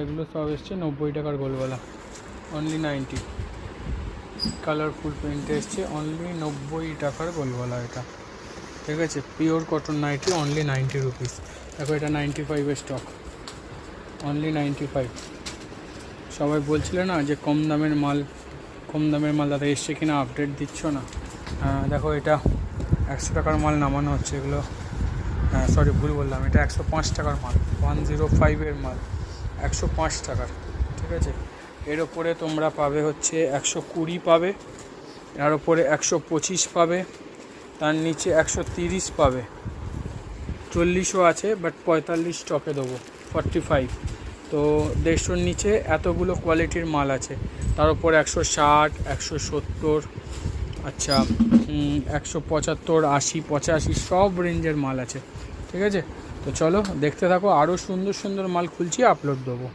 এগুলো সব এসছে 90 টাকার গোলগলা, অনলি 90। কালারফুল প্রিন্ট এসছে, অনলি 90 টাকার গোলগলা এটা, ঠিক আছে। Pure cotton nightie, only 90 rupees. দেখো এটা 95-এর স্টক, অনলি 95। সবাই বলছিল না যে কম দামের মাল দাদা এসছে কিনা, আপডেট দিচ্ছ না। দেখো এটা 100 টাকার মাল নামানো হচ্ছে, এগুলো সরি ভুল বললাম, এটা 105 টাকার মাল, 105-এর মাল 105 টাকার, ঠিক আছে। এর ওপরে তোমরা পাবে হচ্ছে 120 পাবে, এর ওপরে 125 পাবে, তার নিচে 130 পাবে, 40ও আছে, বাট 45 স্টকে দেবো, 45। তো 150-র নিচে এতগুলো কোয়ালিটির মাল আছে। তার উপর 160, 170, আচ্ছা 175, 80, 85 সব রেঞ্জের মাল আছে, ঠিক আছে। তো চলো দেখতে থাকো, আরও সুন্দর সুন্দর মাল খুলছি, আপলোড দেবো।